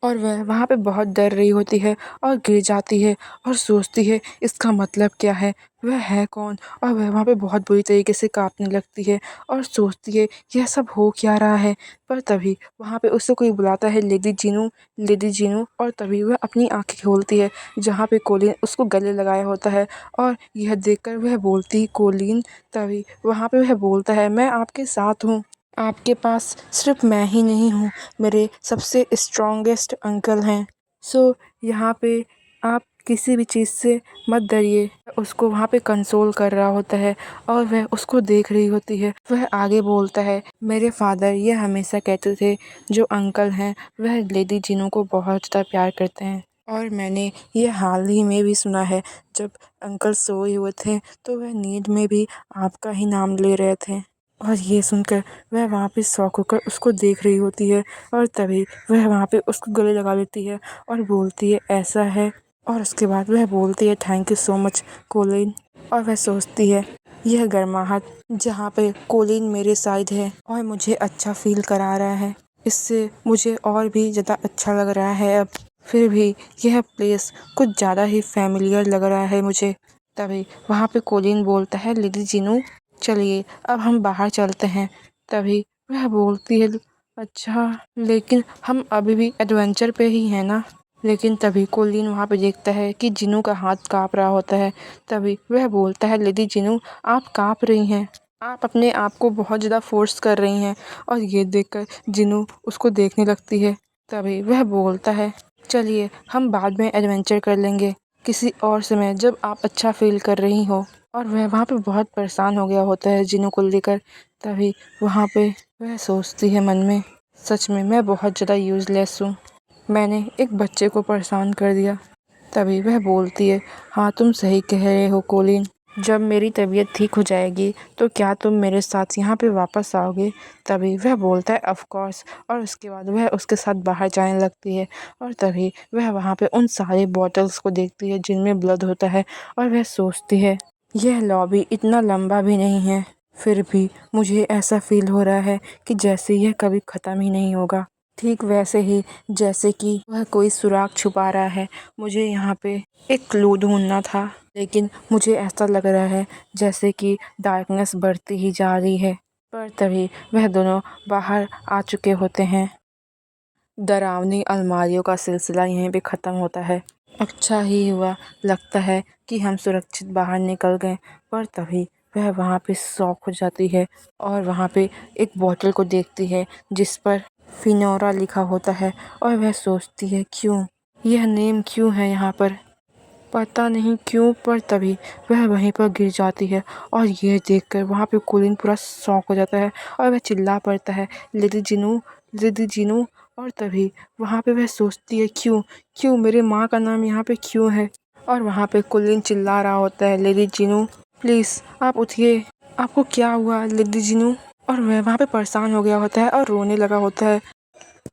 और वह वहाँ पे बहुत डर रही होती है और गिर जाती है और सोचती है, इसका मतलब क्या है? वह है कौन? और वह वहाँ पे बहुत बुरी तरीके से काँपने लगती है और सोचती है, यह सब हो क्या रहा है? पर तभी वहाँ पे उसे कोई बुलाता है, लेडी जीनू, लेडी जीनू। और तभी वह अपनी आँखें खोलती है, जहाँ पे कोलिन उसको गले लगाया होता है। और यह देखकर वह बोलती, कोलिन। तभी वहाँ पे वह बोलता है, मैं आपके साथ हूँ, आपके पास सिर्फ मैं ही नहीं हूँ, मेरे सबसे स्ट्रॉन्गेस्ट अंकल हैं। सो यहाँ पे आप किसी भी चीज़ से मत डरिए। उसको वहाँ पे कंसोल कर रहा होता है और वह उसको देख रही होती है। वह आगे बोलता है, मेरे फादर ये हमेशा कहते थे, जो अंकल हैं वह लेडी जिनों को बहुत ज़्यादा प्यार करते हैं। और मैंने ये हाल ही में भी सुना है, जब अंकल सोए हुए थे तो वह नींद में भी आपका ही नाम ले रहे थे। और ये सुनकर वह वहाँ पे शॉक होकर उसको देख रही होती है और तभी वह वहाँ पे उसको गले लगा लेती है और बोलती है, ऐसा है? और उसके बाद वह बोलती है, thank you so much Colin. और वह सोचती है, यह गर्माहट जहाँ पे कोलिन मेरे साइड है और मुझे अच्छा फील करा रहा है, इससे मुझे और भी ज़्यादा अच्छा लग रहा है। अब फिर भी यह प्लेस कुछ ज़्यादा ही फैमिलियर लग रहा है मुझे। तभी वहाँ पे कोलिन बोलता है, लेडी जिनू चलिए अब हम बाहर चलते हैं। तभी वह बोलती है, अच्छा लेकिन हम अभी भी एडवेंचर पे ही हैं ना? लेकिन तभी कोलिन वहाँ पे देखता है कि जिनू का हाथ काँप रहा होता है। तभी वह बोलता है, लेडी जिनू आप काँप रही हैं, आप अपने आप को बहुत ज़्यादा फोर्स कर रही हैं। और ये देखकर जिनू उसको देखने लगती है। तभी वह बोलता है, चलिए हम बाद में एडवेंचर कर लेंगे किसी और समय, जब आप अच्छा फील कर रही हो। और वह वहाँ पे बहुत परेशान हो गया होता है जिनू को लेकर। तभी वहाँ पे वह सोचती है मन में, सच में मैं बहुत ज़्यादा यूज़लेस हूँ, मैंने एक बच्चे को परेशान कर दिया। तभी वह बोलती है, हाँ तुम सही कह रहे हो कोलिन, जब मेरी तबीयत ठीक हो जाएगी तो क्या तुम मेरे साथ यहाँ पे वापस आओगे? तभी वह बोलता है, ऑफ कोर्स। और उसके बाद वह उसके साथ बाहर जाने लगती है। और तभी वह वहाँ पे उन सारे बॉटल्स को देखती है जिनमें ब्लड होता है और वह सोचती है, यह लॉबी इतना लंबा भी नहीं है, फिर भी मुझे ऐसा फील हो रहा है कि जैसे यह कभी ख़त्म ही नहीं होगा। ठीक वैसे ही जैसे कि वह कोई सुराग छुपा रहा है। मुझे यहाँ पे एक क्लू ढूंढना था, लेकिन मुझे ऐसा लग रहा है जैसे कि डार्कनेस बढ़ती ही जा रही है। पर तभी वह दोनों बाहर आ चुके होते हैं। डरावनी अलमारियों का सिलसिला यहीं पे ख़त्म होता है। अच्छा ही हुआ, लगता है कि हम सुरक्षित बाहर निकल गए। पर तभी वह वहाँ पे शॉक हो जाती है और वहाँ पे एक बोतल को देखती है जिस पर फिनोरा लिखा होता है। और वह सोचती है, क्यों, यह नेम क्यों है यहाँ पर? पता नहीं क्यों पर तभी वह वहीं पर गिर जाती है और यह देखकर वहाँ पे कोलिन पूरा शॉक हो जाता है और वह चिल्ला पड़ता है, लेडी जीनू। और तभी वहाँ पे वह सोचती है, क्यों क्यों मेरे माँ का नाम यहाँ पे क्यों है। और वहाँ पे कोलिन चिल्ला रहा होता है, लेडी जीनू प्लीज़ आप उठिए, आपको क्या हुआ लेडी जीनू। और वह वहाँ पे परेशान हो गया होता है और रोने लगा होता है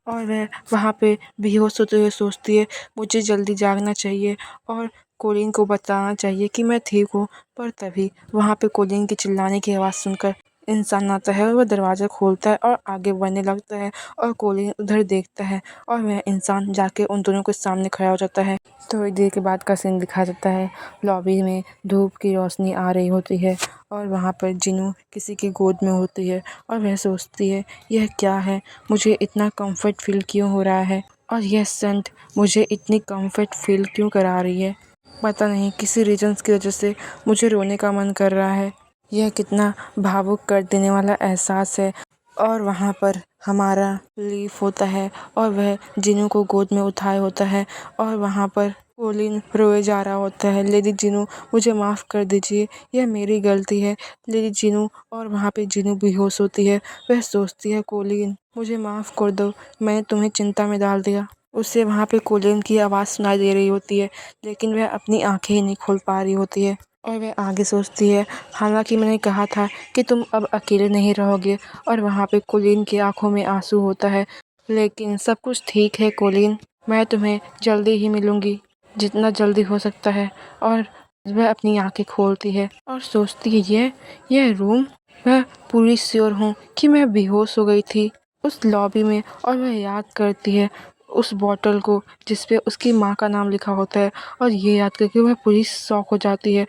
और वह वहाँ पे बेहोश होते हुए सोचती है, मुझे जल्दी जागना चाहिए और कोलिन को बताना चाहिए कि मैं ठीक हूँ। पर तभी वहाँ पे कोलिन के चिल्लाने की आवाज़ सुनकर इंसान आता है और वह दरवाज़ा खोलता है और आगे बढ़ने लगता है और कोलिन उधर देखता है और वह इंसान जाके उन दोनों के सामने खड़ा हो जाता है। थोड़ी देर के बाद का सीन दिखाया जाता है। लॉबी में धूप की रोशनी आ रही होती है और वहाँ पर जिनू किसी की गोद में होती है और वह सोचती है, यह क्या है, मुझे इतना कंफर्ट फील क्यों हो रहा है और यह सेंट मुझे इतनी कंफर्ट फील क्यों करा रही है। पता नहीं किसी रीजंस की वजह से मुझे रोने का मन कर रहा है। यह कितना भावुक कर देने वाला एहसास है। और वहाँ पर हमारा लीफ होता है और वह जिनू को गोद में उठाए होता है और वहाँ पर कोलिन रोए जा रहा होता है, लेडी जिनू मुझे माफ़ कर दीजिए, यह मेरी गलती है लेडी जिनू। और वहाँ पे जिनू बेहोश होती है। वह सोचती है, कोलिन मुझे माफ़ कर दो, मैंने तुम्हें चिंता में डाल दिया। उसे वहाँ पे कोलिन की आवाज़ सुनाई दे रही होती है लेकिन वह अपनी आंखें ही नहीं खोल पा रही होती है। और वह आगे सोचती है, हालांकि मैंने कहा था कि तुम अब अकेले नहीं रहोगे। और वहाँ पे कोलिन की आंखों में आंसू होता है, लेकिन सब कुछ ठीक है कोलिन, मैं तुम्हें जल्दी ही मिलूंगी, जितना जल्दी हो सकता है। और वह अपनी आंखें खोलती है और सोचती है, यह रूम, मैं पूरी श्योर हूँ कि मैं बेहोश हो गई थी उस लॉबी में। और वह याद करती है उस बॉटल को जिस पे उसकी माँ का नाम लिखा होता है और ये याद करके वह पूरी शॉक हो जाती है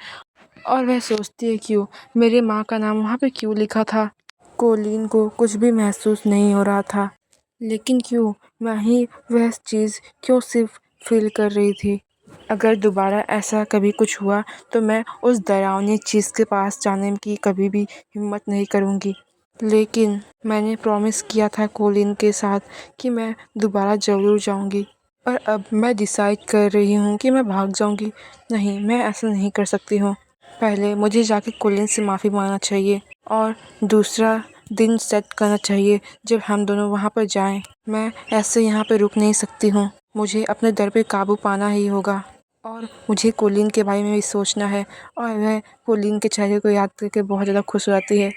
और वह सोचती है, क्यों मेरे माँ का नाम वहाँ पे क्यों लिखा था। कोलिन को कुछ भी महसूस नहीं हो रहा था, लेकिन क्यों मैं ही वह चीज़ क्यों सिर्फ फील कर रही थी। अगर दोबारा ऐसा कभी कुछ हुआ तो मैं उस डरावनी चीज़ के पास जाने की कभी भी हिम्मत नहीं करूँगी। लेकिन मैंने प्रॉमिस किया था कोलिन के साथ कि मैं दोबारा ज़रूर जाऊँगी। और अब मैं डिसाइड कर रही हूँ कि मैं भाग जाऊँगी। नहीं, मैं ऐसा नहीं कर सकती हूँ। पहले मुझे जाके कोलिन से माफ़ी मांगना चाहिए और दूसरा दिन सेट करना चाहिए जब हम दोनों वहाँ पर जाएं। मैं ऐसे यहाँ पे रुक नहीं सकती हूँ, मुझे अपने डर पे काबू पाना ही होगा। और मुझे कोलिन के बारे में भी सोचना है। और वह कोलिन के चेहरे को याद करके बहुत ज़्यादा खुश हो जाती है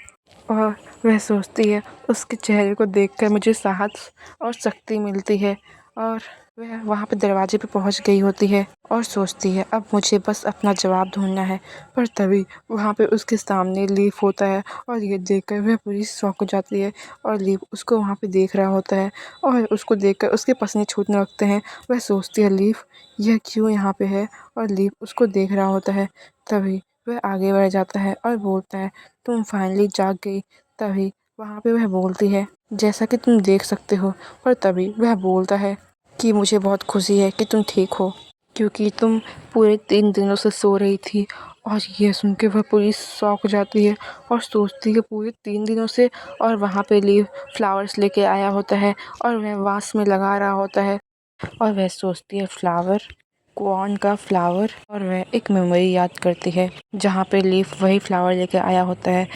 और वह सोचती है, उसके चेहरे को देखकर मुझे साहस और शक्ति मिलती है। और वह वहाँ पे दरवाजे पे पहुँच गई होती है और सोचती है, अब मुझे बस अपना जवाब ढूंढना है। पर तभी वहाँ पे उसके सामने लीफ होता है और ये देखकर वह पूरी शॉक हो जाती है और लीफ उसको वहाँ पे देख रहा होता है और उसको देखकर उसके पसीने छूटने लगते हैं। वह सोचती है, लीफ यह क्यों यहाँ पे है। और लीफ उसको देख रहा होता है। तभी वह आगे बढ़ जाता है और बोलता है, तुम फाइनली जाग गई। तभी वहाँ पे वह बोलती है, जैसा कि तुम देख सकते हो। पर तभी वह बोलता है कि मुझे बहुत खुशी है कि तुम ठीक हो, क्योंकि तुम पूरे 3 दिनों से सो रही थी। और यह सुन के वह पूरी शॉक हो जाती है और सोचती है, पूरे 3 दिनों से। और वहाँ पे लीव फ्लावर्स लेके आया होता है और वह वास में लगा रहा होता है और वह सोचती है, फ्लावर, कौन का फ्लावर। और वह एक मेमोरी याद करती है जहाँ पे लीफ वही फ्लावर लेके आया होता है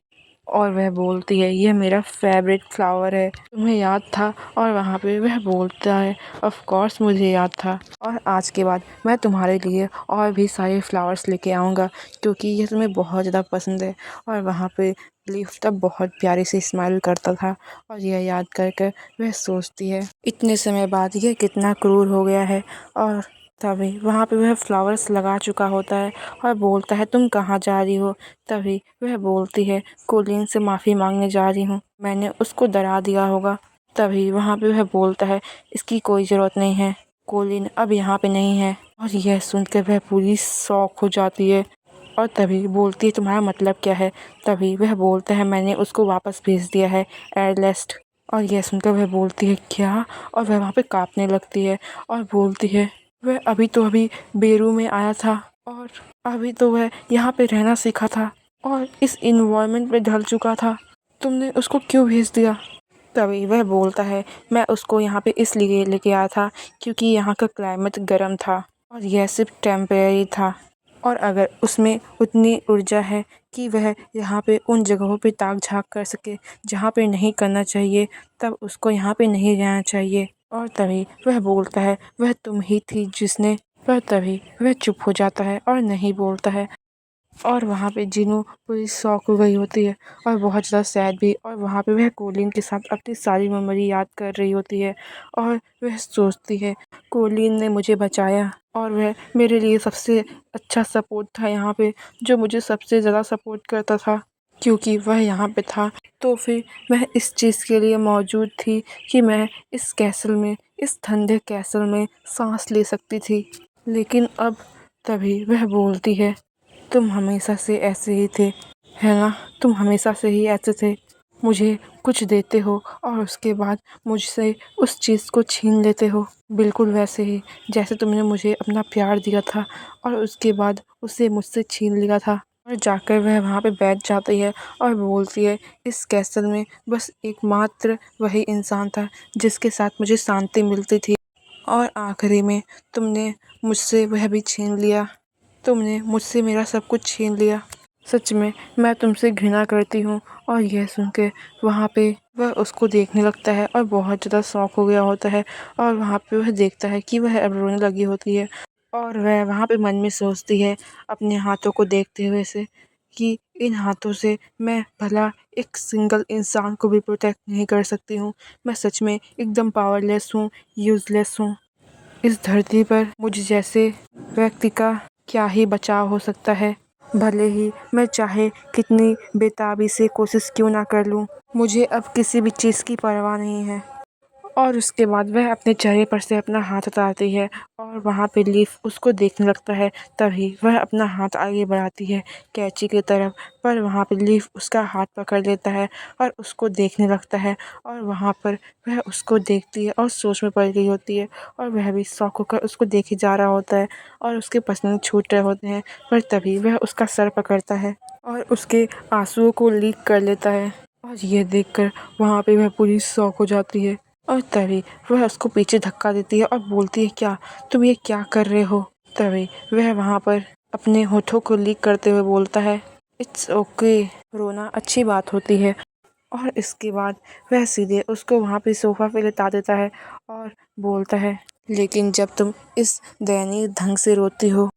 और वह बोलती है, यह मेरा फेवरेट फ्लावर है, तुम्हें याद था। और वहाँ पे वह बोलता है, ऑफ कोर्स मुझे याद था, और आज के बाद मैं तुम्हारे लिए और भी सारे फ्लावर्स लेके आऊँगा क्योंकि यह तुम्हें बहुत ज़्यादा पसंद है। और वहाँ पे लीफ तब बहुत प्यारे से स्माइल करता था और यह याद कर कर वह सोचती है, इतने समय बाद यह कितना क्रूर हो गया है। और तभी वहाँ पे वह फ्लावर्स लगा चुका होता है और बोलता है, तुम कहाँ जा रही हो। तभी वह बोलती है, कोलिन से माफ़ी मांगने जा रही हूँ, मैंने उसको डरा दिया होगा। तभी वहाँ पे वह बोलता है, इसकी कोई ज़रूरत नहीं है, कोलिन अब यहाँ पे नहीं है। और यह सुनकर वह पूरी शॉक हो जाती है और तभी बोलती है, तुम्हारा मतलब क्या है। तभी वह बोलता है, मैंने उसको वापस भेज दिया है एयरलिस्ट। और यह सुनकर वह बोलती है, क्या। और वह वहाँ पे काँपने लगती है और बोलती है, वह अभी बेरू में आया था और अभी तो वह यहाँ पे रहना सीखा था और इस इन्वायरमेंट में ढल चुका था, तुमने उसको क्यों भेज दिया। तभी वह बोलता है, मैं उसको यहाँ पे इसलिए लेके आया था क्योंकि यहाँ का क्लाइमेट गर्म था और यह सिर्फ टेम्परेरी था। और अगर उसमें उतनी ऊर्जा है कि वह यहाँ पे उन जगहों पे ताक झाँक कर सके जहाँ पे नहीं करना चाहिए, तब उसको यहाँ पे नहीं रहना चाहिए। और तभी वह बोलता है, वह तुम ही थी जिसने। पर तभी वह चुप हो जाता है और नहीं बोलता है। और वहाँ पे जीनू पूरी शॉक हो गई होती है और बहुत ज़्यादा सैड भी। और वहाँ पे वह कोलिन के साथ अपनी सारी मेमोरी याद कर रही होती है और वह सोचती है, कोलिन ने मुझे बचाया और वह मेरे लिए सबसे अच्छा सपोर्ट था यहाँ पे, जो मुझे सबसे ज़्यादा सपोर्ट करता था क्योंकि वह यहाँ पे था। तो फिर वह इस चीज़ के लिए मौजूद थी कि मैं इस कैसल में, इस ठंडे कैसल में सांस ले सकती थी। लेकिन अब तभी वह बोलती है, तुम हमेशा से ऐसे ही थे, है ना? तुम हमेशा से ही ऐसे थे, मुझे कुछ देते हो और उसके बाद मुझसे उस चीज़ को छीन लेते हो। बिल्कुल वैसे ही जैसे तुमने मुझे अपना प्यार दिया था और उसके बाद उसे मुझसे छीन लिया था। और जाकर वह वहाँ पे बैठ जाती है और बोलती है, इस कैसल में बस एकमात्र वही इंसान था जिसके साथ मुझे शांति मिलती थी, और आखिरी में तुमने मुझसे वह भी छीन लिया। तुमने मुझसे मेरा सब कुछ छीन लिया। सच में मैं तुमसे घृणा करती हूँ। और यह सुन के वहाँ पे वह उसको देखने लगता है और बहुत ज़्यादा शौक हो गया होता है। और वहाँ पे वह देखता है कि वह अब रोने लगी होती है। और वह वहाँ पे मन में सोचती है अपने हाथों को देखते हुए से कि इन हाथों से मैं भला एक सिंगल इंसान को भी प्रोटेक्ट नहीं कर सकती हूँ। मैं सच में एकदम पावरलेस हूँ, यूज़लेस हूँ। इस धरती पर मुझ जैसे व्यक्ति का क्या ही बचाव हो सकता है। भले ही मैं चाहे कितनी बेताबी से कोशिश क्यों ना कर लूँ, मुझे अब किसी भी चीज़ की परवाह नहीं है। और उसके बाद वह अपने चेहरे पर से अपना हाथ हटाती है और वहाँ पे लीफ उसको देखने लगता है। तभी वह अपना हाथ आगे बढ़ाती है कैंची की तरफ, पर वहाँ पे लीफ उसका हाथ पकड़ लेता है और उसको देखने लगता है। और वहाँ पर वह उसको देखती है और सोच में पड़ गई होती है और वह भी शौक होकर उसको देखे जा रहा होता है और उसके पसीने छूट रहे होते हैं। पर तभी वह उसका सर पकड़ता है और उसके आंसुओं को लीक कर लेता है। और ये देखकर वहाँ पे वह पूरी शॉक हो जाती है। और तभी वह उसको पीछे धक्का देती है और बोलती है, क्या तुम ये क्या कर रहे हो? तभी वह वहाँ पर अपने होठों को लीक करते हुए बोलता है, इट्स ओके, रोना अच्छी बात होती है। और इसके बाद वह सीधे उसको वहाँ पे सोफ़ा पे लेटा देता है और बोलता है, लेकिन जब तुम इस दयनीय ढंग से रोती हो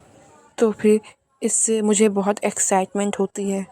तो फिर इससे मुझे बहुत एक्साइटमेंट होती है।